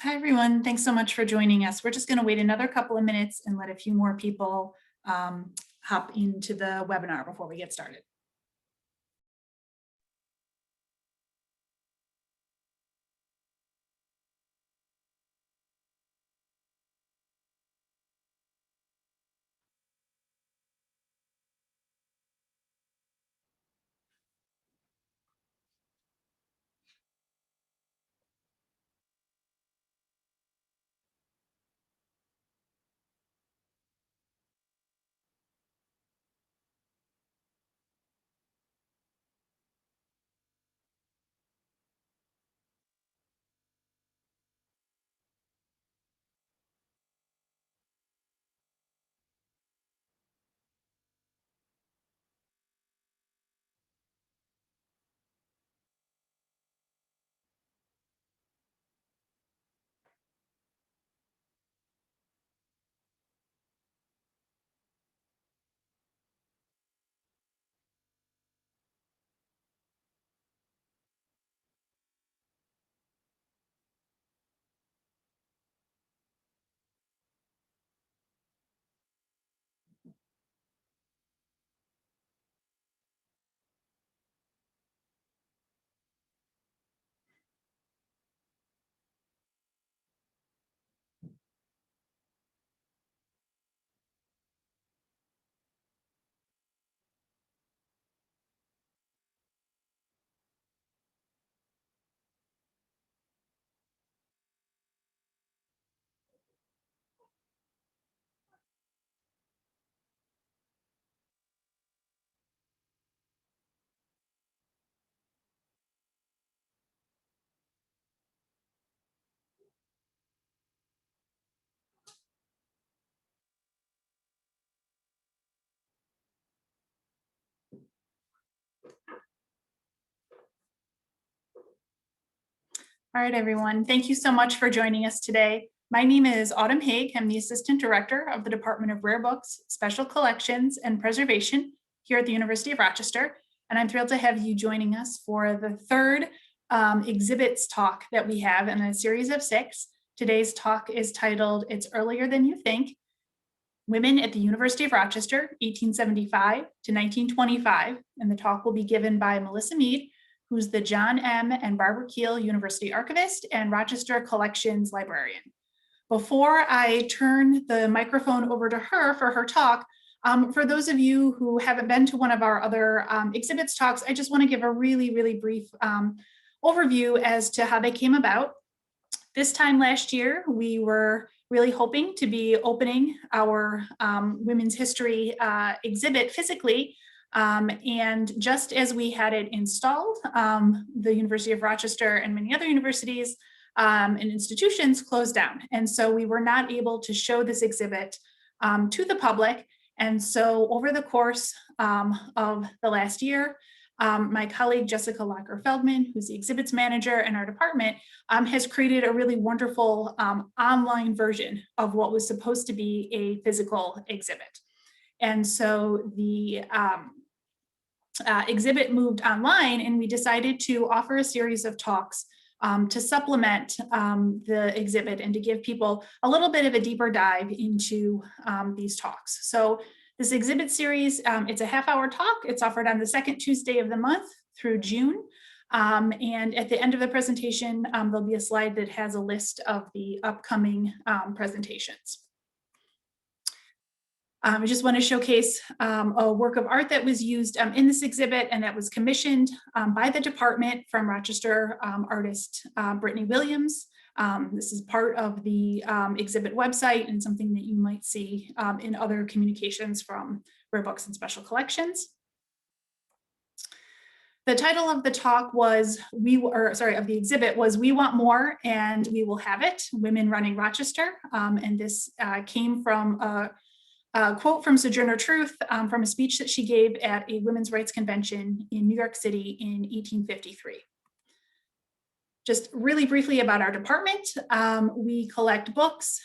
Hi, everyone. Thanks so much for joining us. We're just going to wait another couple of minutes and let a few more people hop into the webinar before we get started. All right, everyone. Thank you so much for joining us today. My name is Autumn Hague. I'm the Assistant Director of the Department of Rare Books, Special Collections, and Preservation here at the University of Rochester. And I'm thrilled to have you joining us for the third exhibits talk that we have in a series of 6. Today's talk is titled, It's Earlier Than You Think, Women at the University of Rochester, 1875 to 1925. And the talk will be given by Melissa Mead, who's the John M. and Barbara Keil University Archivist and Rochester Collections Librarian. Before I turn the microphone over to her for her talk, for those of you who haven't been to one of our other exhibits talks, I just want to give a really brief overview as to how they came about. This time last year, we were really hoping to be opening our Women's History exhibit physically. And just as we had it installed, the University of Rochester and many other universities and institutions closed down. And so we were not able to show this exhibit to the public. And so over the course of the last year, my colleague, Jessica Locker-Feldman, who's the exhibits manager in our department, has created a really wonderful online version of what was supposed to be a physical exhibit. And so the exhibit moved online, and we decided to offer a series of talks to supplement the exhibit and to give people a little bit of a deeper dive into these talks. So this exhibit series, it's a half-hour talk. It's offered on the second Tuesday of the month through June. And at the end of the presentation, there'll be a slide that has a list of the upcoming presentations. I just want to showcase a work of art that was used in this exhibit, and that was commissioned by the department from Rochester artist Brittany Williams. This is part of the exhibit website and something that you might see in other communications from Rare Books and Special Collections. The title of the talk was, of the exhibit was We Want More and We Will Have It, Women Running Rochester. And this came from a quote from Sojourner Truth from a speech that she gave at a women's rights convention in New York City in 1853. Just really briefly about our department, we collect books,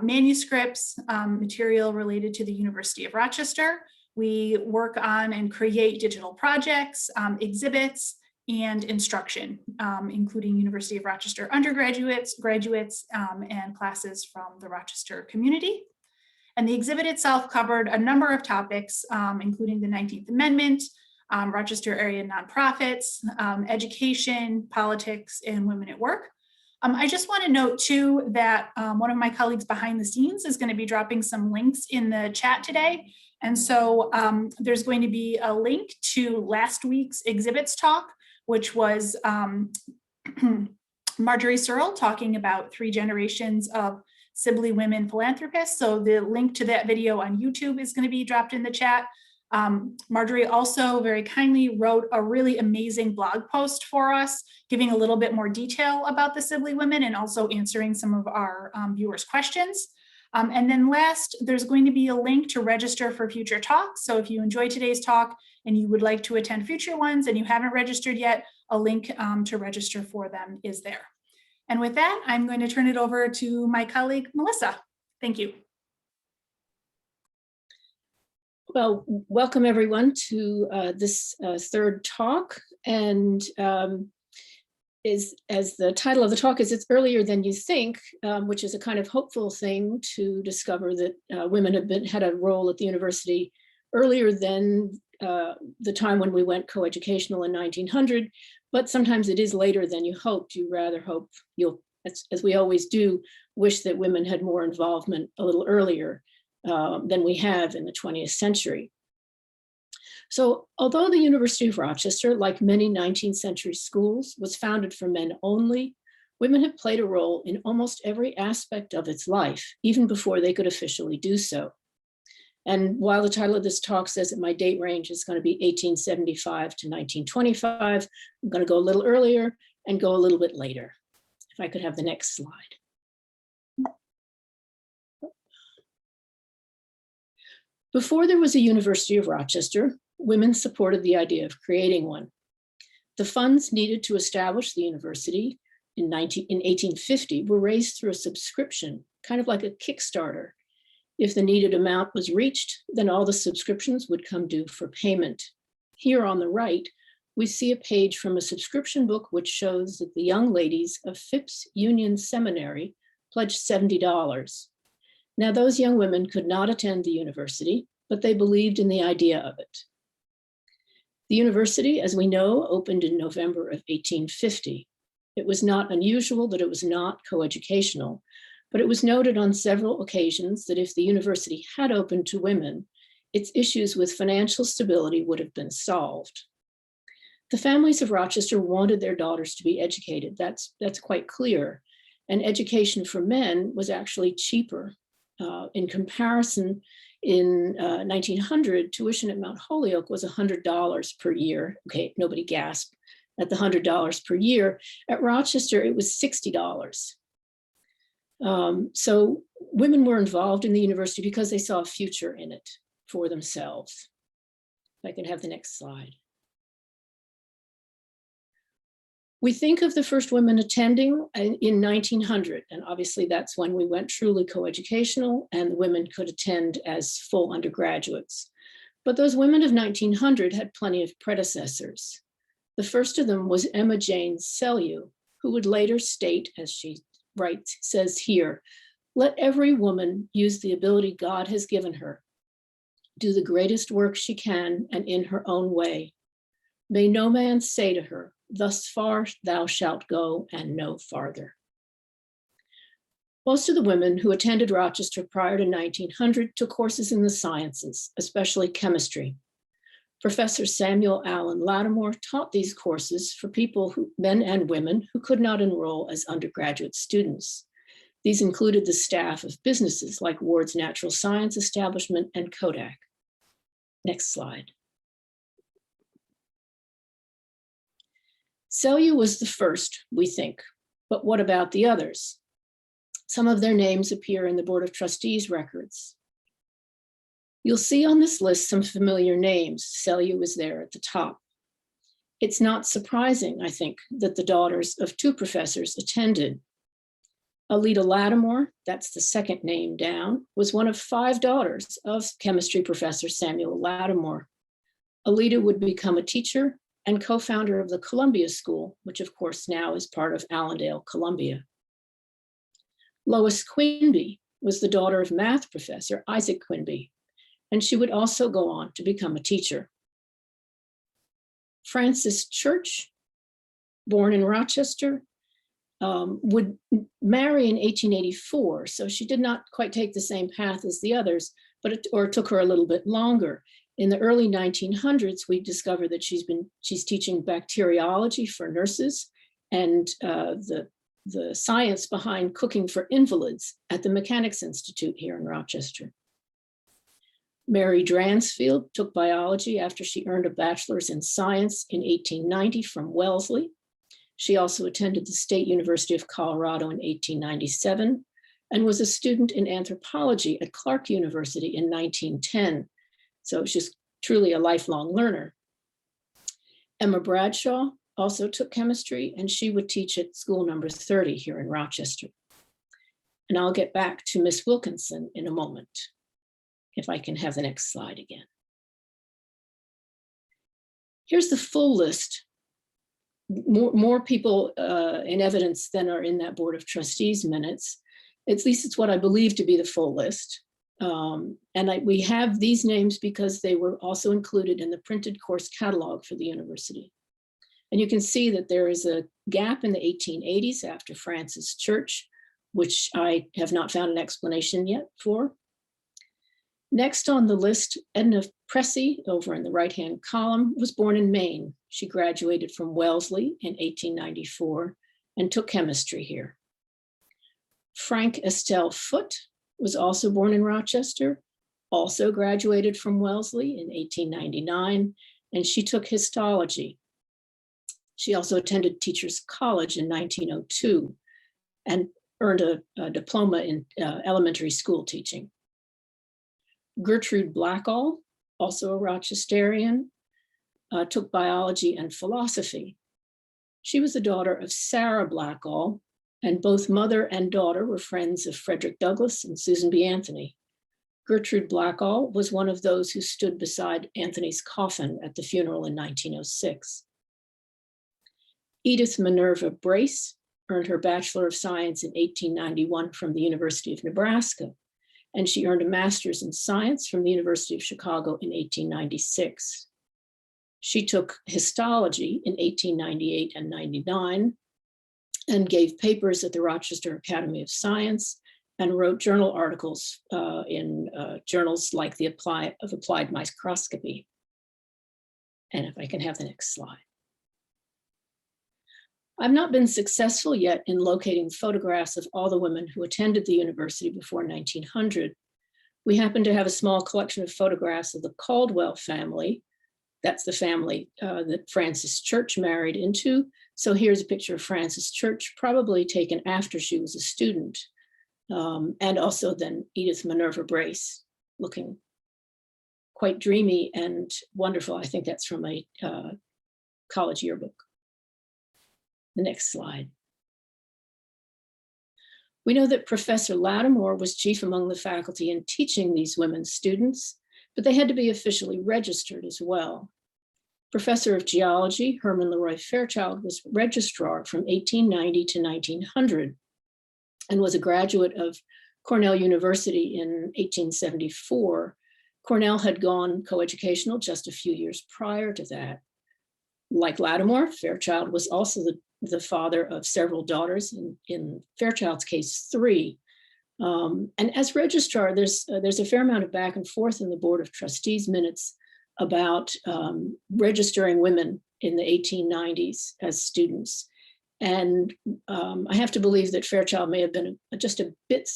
manuscripts, material related to the University of Rochester. We work on and create digital projects, exhibits, and instruction, including University of Rochester undergraduates, graduates, and classes from the Rochester community. And the exhibit itself covered a number of topics, including the 19th Amendment, Rochester area nonprofits, education, politics, and women at work. I just want to note too that one of my colleagues behind the scenes is going to be dropping some links in the chat today. And so there's going to be a link to last week's exhibits talk, which was Marjorie Searle talking about 3 generations of Sibley women philanthropists. So the link to that video on YouTube is going to be dropped in the chat. Marjorie also very kindly wrote a really amazing blog post for us, giving a little bit more detail about the Sibley women and also answering some of our viewers' questions. And then last, there's going to be a link to register for future talks. So if you enjoyed today's talk and you would like to attend future ones and you haven't registered yet, a link to register for them is there. And with that, I'm going to turn it over to my colleague, Melissa. Thank you. Well, welcome everyone to this third talk. And as the title of the talk is, it's earlier than you think, which is a kind of hopeful thing to discover that women have had a role at the university earlier than the time when we went coeducational in 1900, but sometimes it is later than you hoped. You rather hope you'll, as we always do, wish that women had more involvement a little earlier than we have in the 20th century. So although the University of Rochester, like many 19th century schools, was founded for men only, women have played a role in almost every aspect of its life, even before they could officially do so. And while the title of this talk says that my date range is going to be 1875 to 1925, I'm going to go a little earlier and go a little bit later. If I could have the next slide. Before there was a University of Rochester, women supported the idea of creating one. The funds needed to establish the university in 1850 were raised through a subscription, kind of like a Kickstarter. If the needed amount was reached, then all the subscriptions would come due for payment. Here on the right, we see a page from a subscription book which shows that the young ladies of Phipps Union Seminary pledged $70. Now, those young women could not attend the university, but they believed in the idea of it. The university, as we know, opened in November of 1850. It was not unusual that it was not coeducational, but it was noted on several occasions that if the university had opened to women, its issues with financial stability would have been solved. The families of Rochester wanted their daughters to be educated. That's quite clear. And education for men was actually cheaper. In comparison, in 1900, tuition at Mount Holyoke was $100 per year. Okay, nobody gasped at the $100 per year. At Rochester, it was $60. So women were involved in the university because they saw a future in it for themselves. If I could have the next slide. We think of the first women attending in 1900, and obviously that's when we went truly coeducational and the women could attend as full undergraduates. But those women of 1900 had plenty of predecessors. The first of them was Emma Jane Sellew, who would later state, as she says here, "Let every woman use the ability God has given her, do the greatest work she can and in her own way. May no man say to her, 'Thus far thou shalt go and no farther.'" Most of the women who attended Rochester prior to 1900 took courses in the sciences, especially chemistry. Professor Samuel Allen Lattimore taught these courses for people, men and women, who could not enroll as undergraduate students. These included the staff of businesses like Ward's Natural Science Establishment and Kodak. Next slide. Sellew was the first, we think, but what about the others? Some of their names appear in the Board of Trustees records. You'll see on this list some familiar names. Sellew is there at the top. It's not surprising, I think, that the daughters of 2 professors attended. Alida Lattimore, that's the second name down, was one of 5 daughters of chemistry professor Samuel Lattimore. Alida would become a teacher and co-founder of the Columbia School, which of course now is part of Allendale, Columbia. Lois Queenbee was the daughter of math professor Isaac Queenbee, and she would also go on to become a teacher. Frances Church, born in Rochester, would marry in 1884, so she did not quite take the same path as the others, but it took her a little bit longer. In the early 1900s, we discovered that she's teaching bacteriology for nurses and the science behind cooking for invalids at the Mechanics Institute here in Rochester. Mary Dransfield took biology after she earned a bachelor's in science in 1890 from Wellesley. She also attended the State University of Colorado in 1897 and was a student in anthropology at Clark University in 1910. So she's truly a lifelong learner. Emma Bradshaw also took chemistry, and she would teach at school number 30 here in Rochester. And I'll get back to Miss Wilkinson in a moment, if I can have the next slide again. Here's the full list. More people in evidence than are in that Board of Trustees minutes. At least it's what I believe to be the full list. We have these names because they were also included in the printed course catalog for the university. And you can see that there is a gap in the 1880s after Frances Church, which I have not found an explanation yet for. Next on the list, Edna Pressy, over in the right-hand column, was born in Maine. She graduated from Wellesley in 1894 and took chemistry here. Frank Estelle Foote was also born in Rochester, also graduated from Wellesley in 1899, and she took histology. She also attended Teachers College in 1902 and earned a diploma in elementary school teaching. Gertrude Blackall, also a Rochesterian, took biology and philosophy. She was the daughter of Sarah Blackall, and both mother and daughter were friends of Frederick Douglass and Susan B. Anthony. Gertrude Blackall was one of those who stood beside Anthony's coffin at the funeral in 1906. Edith Minerva Brace earned her Bachelor of Science in 1891 from the University of Nebraska, and she earned a Master's in Science from the University of Chicago in 1896. She took histology in 1898 and 99 and gave papers at the Rochester Academy of Science and wrote journal articles in journals like the Applied Microscopy. And if I can have the next slide. I've not been successful yet in locating photographs of all the women who attended the university before 1900. We happen to have a small collection of photographs of the Caldwell family. That's the family that Frances Church married into. So here's a picture of Frances Church, probably taken after she was a student. And also then Edith Minerva Brace, looking quite dreamy and wonderful. I think that's from a college yearbook. The next slide. We know that Professor Lattimore was chief among the faculty in teaching these women students, but they had to be officially registered as well. Professor of Geology, Herman Leroy Fairchild, was registrar from 1890 to 1900 and was a graduate of Cornell University in 1874. Cornell had gone coeducational just a few years prior to that. Like Lattimore, Fairchild was also the father of several daughters, in Fairchild's case, 3. And as registrar, there's a fair amount of back and forth in the Board of Trustees minutes about registering women in the 1890s as students. And I have to believe that Fairchild may have been just a bit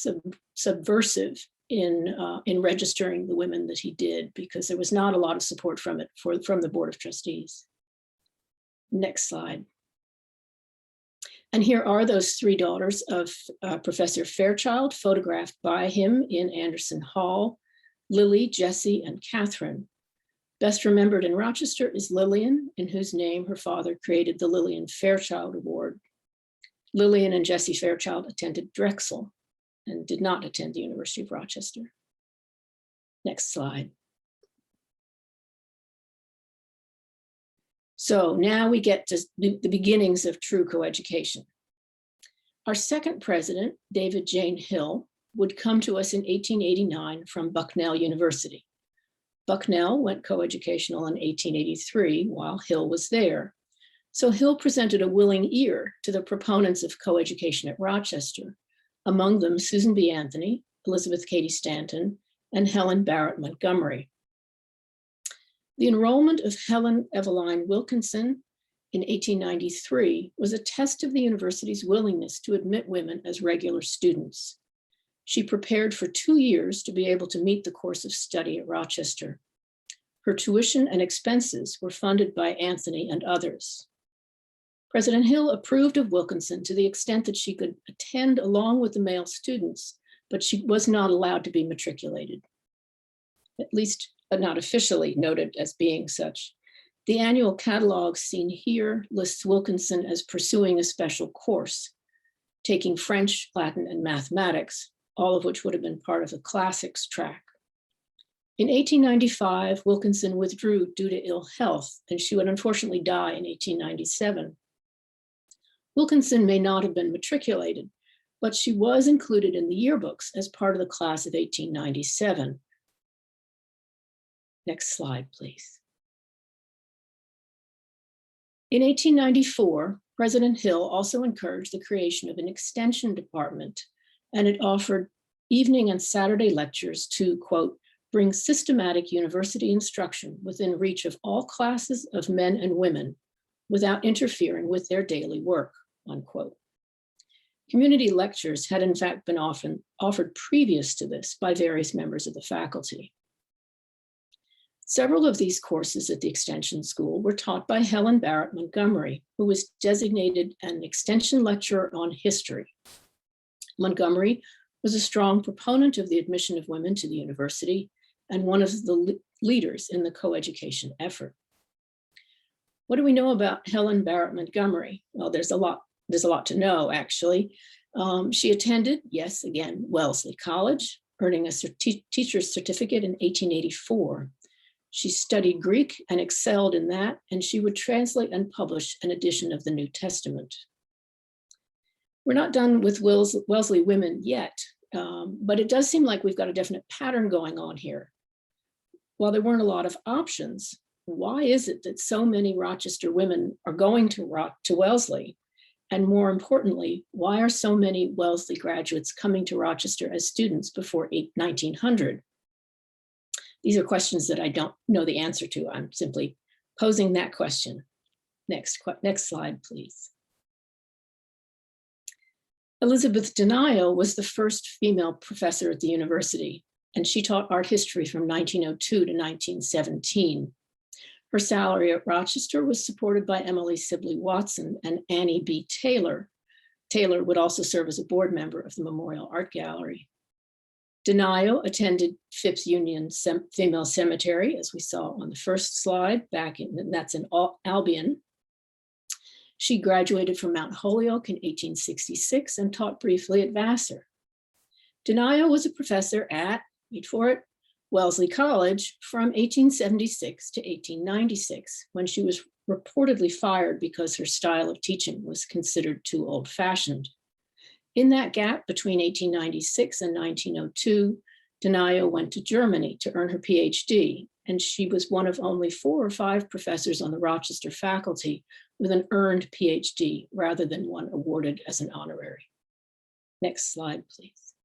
subversive in registering the women that he did, because there was not a lot of support from the Board of Trustees. Next slide. And here are those 3 daughters of Professor Fairchild, photographed by him in Anderson Hall: Lily, Jessie, and Catherine. Best remembered in Rochester is Lillian, in whose name her father created the Lillian Fairchild Award. Lillian and Jessie Fairchild attended Drexel and did not attend the University of Rochester. Next slide. So now we get to the beginnings of true coeducation. Our second president, David Jane Hill, would come to us in 1889 from Bucknell University. Bucknell went coeducational in 1883 while Hill was there. So Hill presented a willing ear to the proponents of coeducation at Rochester, among them Susan B. Anthony, Elizabeth Cady Stanton, and Helen Barrett Montgomery. The enrollment of Helen Eveline Wilkinson in 1893 was a test of the university's willingness to admit women as regular students. She prepared for 2 years to be able to meet the course of study at Rochester. Her tuition and expenses were funded by Anthony and others. President Hill approved of Wilkinson to the extent that she could attend along with the male students, but she was not allowed to be matriculated, at least not officially noted as being such. The annual catalog seen here lists Wilkinson as pursuing a special course, taking French, Latin, and mathematics, all of which would have been part of the classics track. In 1895, Wilkinson withdrew due to ill health, and she would unfortunately die in 1897. Wilkinson may not have been matriculated, but she was included in the yearbooks as part of the class of 1897. Next slide, please. In 1894, President Hill also encouraged the creation of an extension department, and it offered evening and Saturday lectures to, quote, bring systematic university instruction within reach of all classes of men and women without interfering with their daily work, unquote. Community lectures had in fact been often offered previous to this by various members of the faculty. Several of these courses at the Extension School were taught by Helen Barrett Montgomery, who was designated an extension lecturer on history. Montgomery was a strong proponent of the admission of women to the university and one of the leaders in the coeducation effort. What do we know about Helen Barrett Montgomery? Well, there's a lot to know, actually. She attended, yes, again, Wellesley College, earning a teacher's certificate in 1884. She studied Greek and excelled in that, and she would translate and publish an edition of the New Testament. We're not done with Wellesley women yet, but it does seem like we've got a definite pattern going on here. While there weren't a lot of options, why is it that so many Rochester women are going to Wellesley? And more importantly, why are so many Wellesley graduates coming to Rochester as students before 1900? These are questions that I don't know the answer to. I'm simply posing that question. Next slide, please. Elizabeth Denio was the first female professor at the university, and she taught art history from 1902 to 1917. Her salary at Rochester was supported by Emily Sibley Watson and Annie B. Taylor. Taylor would also serve as a board member of the Memorial Art Gallery. Denio attended Phipps Union Female Cemetery, as we saw on the first slide, that's in Albion. She graduated from Mount Holyoke in 1866 and taught briefly at Vassar. Denio was a professor at, wait for it, Wellesley College from 1876 to 1896, when she was reportedly fired because her style of teaching was considered too old-fashioned. In that gap between 1896 and 1902, Denio went to Germany to earn her PhD, and she was one of only 4 or 5 professors on the Rochester faculty with an earned PhD rather than one awarded as an honorary. Next slide, please.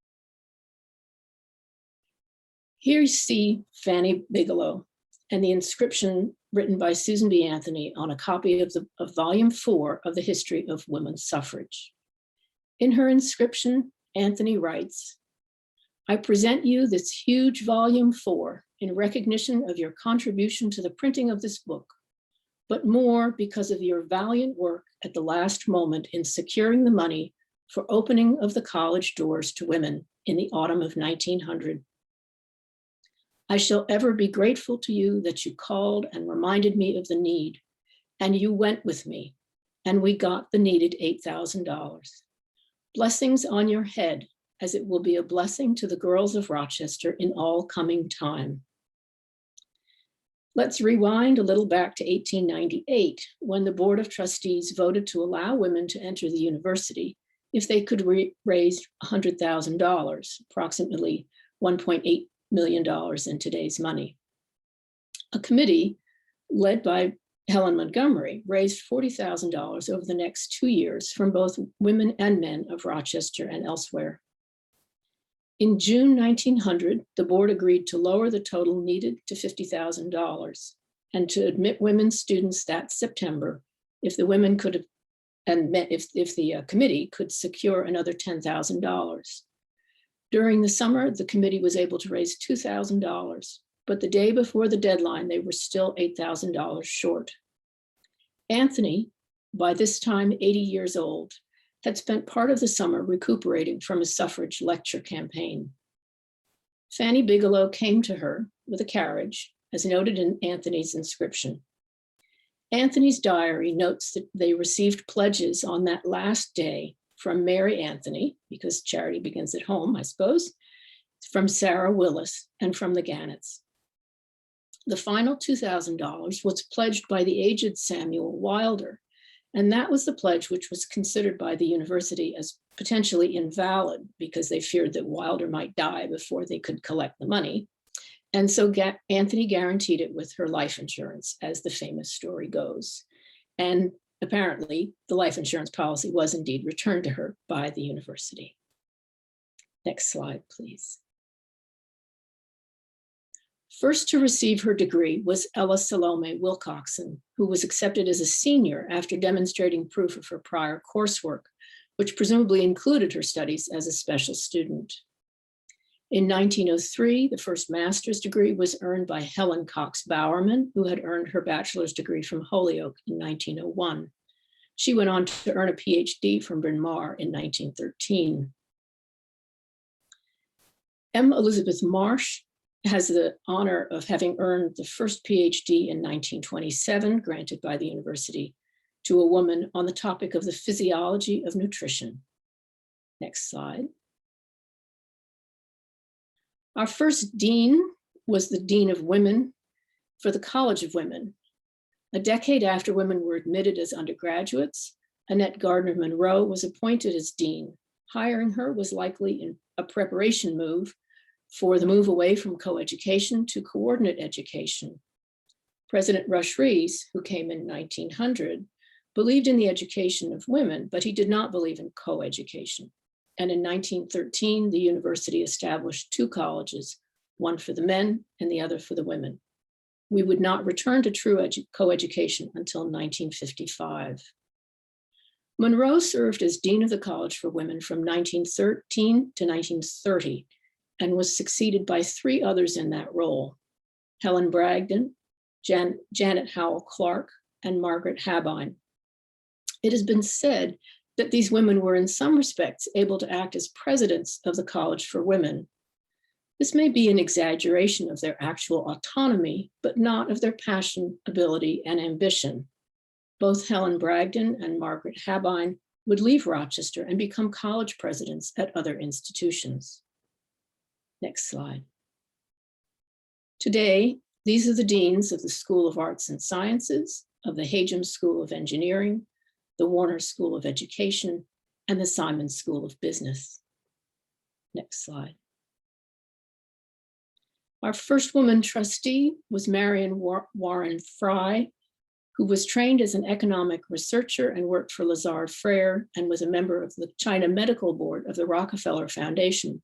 Here you see Fanny Bigelow and the inscription written by Susan B. Anthony on a copy of volume 4 of the History of Women's Suffrage. In her inscription, Anthony writes, "I present you this huge volume 4 in recognition of your contribution to the printing of this book, but more because of your valiant work at the last moment in securing the money for opening of the college doors to women in the autumn of 1900. I shall ever be grateful to you that you called and reminded me of the need, and you went with me, and we got the needed $8,000. Blessings on your head, as it will be a blessing to the girls of Rochester in all coming time." Let's rewind a little back to 1898, when the Board of Trustees voted to allow women to enter the university if they could raise $100,000, approximately $1.8 million in today's money. A committee led by Helen Montgomery raised $40,000 over the next 2 years from both women and men of Rochester and elsewhere. In June 1900, the board agreed to lower the total needed to $50,000 and to admit women students that September if the women could have, and if the committee could secure another $10,000. During the summer, the committee was able to raise $2,000, but the day before the deadline, they were still $8,000 short. Anthony, by this time 80 years old, had spent part of the summer recuperating from a suffrage lecture campaign. Fanny Bigelow came to her with a carriage, as noted in Anthony's inscription. Anthony's diary notes that they received pledges on that last day from Mary Anthony, because charity begins at home, I suppose, from Sarah Willis, and from the Gannets. The final $2,000 was pledged by the aged Samuel Wilder, and that was the pledge which was considered by the university as potentially invalid because they feared that Wilder might die before they could collect the money. And so Anthony guaranteed it with her life insurance, as the famous story goes. And apparently the life insurance policy was indeed returned to her by the university. Next slide, please. First to receive her degree was Ella Salome Wilcoxon, who was accepted as a senior after demonstrating proof of her prior coursework, which presumably included her studies as a special student. In 1903, the first master's degree was earned by Helen Cox Bowerman, who had earned her bachelor's degree from Holyoke in 1901. She went on to earn a PhD from Bryn Mawr in 1913. M. Elizabeth Marsh has the honor of having earned the first PhD in 1927, granted by the university to a woman on the topic of the physiology of nutrition. Next slide. Our first dean was the Dean of Women for the College of Women. A decade after women were admitted as undergraduates, Annette Gardner Monroe was appointed as dean. Hiring her was likely a preparation move for the move away from coeducation to coordinate education. President Rush Rees, who came in 1900, believed in the education of women, but he did not believe in coeducation. And in 1913, the university established two colleges, one for the men and the other for the women. We would not return to true coeducation until 1955. Monroe served as Dean of the College for Women from 1913 to 1930 and was succeeded by three others in that role: Helen Bragdon, Janet Howell Clark, and Margaret Habine. It has been said that these women were in some respects able to act as presidents of the College for Women. This may be an exaggeration of their actual autonomy, but not of their passion, ability, and ambition. Both Helen Bragdon and Margaret Habine would leave Rochester and become college presidents at other institutions. Next slide. Today, these are the deans of the School of Arts and Sciences, of the Hague School of Engineering, the Warner School of Education, and the Simon School of Business. Next slide. Our first woman trustee was Marian Warren Frye, who was trained as an economic researcher and worked for Lazard Frere and was a member of the China Medical Board of the Rockefeller Foundation.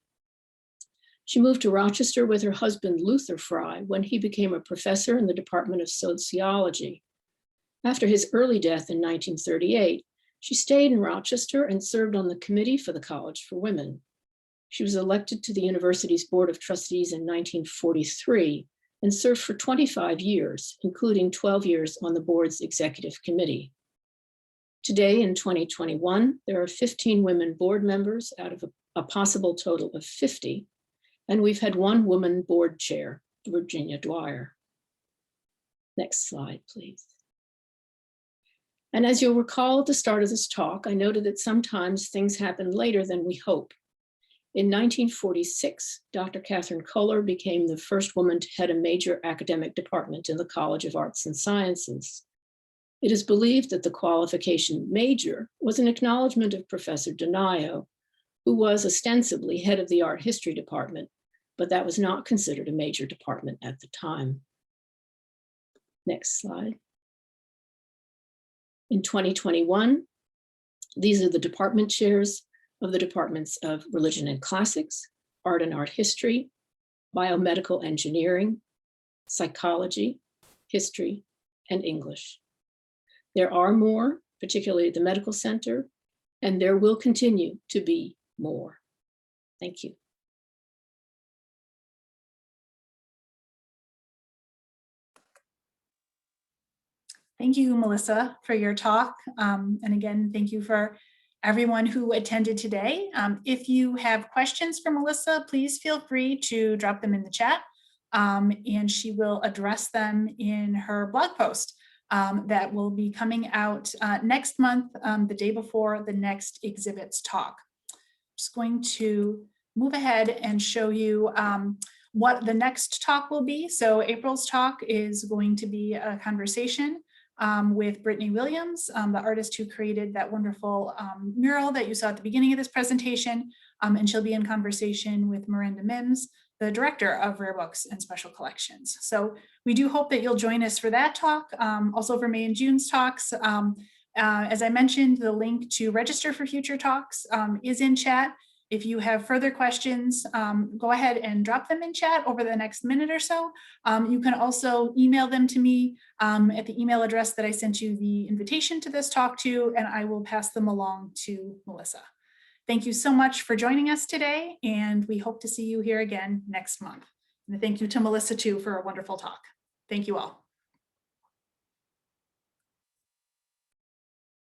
She moved to Rochester with her husband, Luther Frye, when he became a professor in the Department of Sociology. After his early death in 1938, she stayed in Rochester and served on the committee for the College for Women. She was elected to the university's Board of Trustees in 1943 and served for 25 years, including 12 years on the board's executive committee. Today, in 2021, there are 15 women board members out of a possible total of 50, and we've had one woman board chair, Virginia Dwyer. Next slide, please. And as you'll recall at the start of this talk, I noted that sometimes things happen later than we hope. In 1946, Dr. Catherine Kohler became the first woman to head a major academic department in the College of Arts and Sciences. It is believed that the qualification major was an acknowledgement of Professor Donayo, who was ostensibly head of the art history department, but that was not considered a major department at the time. Next slide. In 2021, these are the department chairs of the departments of Religion and Classics, Art and Art History, Biomedical Engineering, Psychology, History, and English. There are more, particularly at the Medical Center, and there will continue to be more. Thank you. Thank you, Melissa, for your talk. And again, thank you for everyone who attended today. If you have questions for Melissa, please feel free to drop them in the chat, and she will address them in her blog post that will be coming out next month, the day before the next ExhiBits talk. Just going to move ahead and show you what the next talk will be. So April's talk is going to be a conversation with Brittany Williams, the artist who created that wonderful mural that you saw at the beginning of this presentation. And she'll be in conversation with Miranda Mims, the director of Rare Books and Special Collections. So we do hope that you'll join us for that talk, also for May and June's talks. As I mentioned, the link to register for future talks is in chat. If you have further questions, go ahead and drop them in chat over the next minute or so. You can also email them to me at the email address that I sent you the invitation to this talk to, and I will pass them along to Melissa. Thank you so much for joining us today, and we hope to see you here again next month. And thank you to Melissa too for a wonderful talk. Thank you all.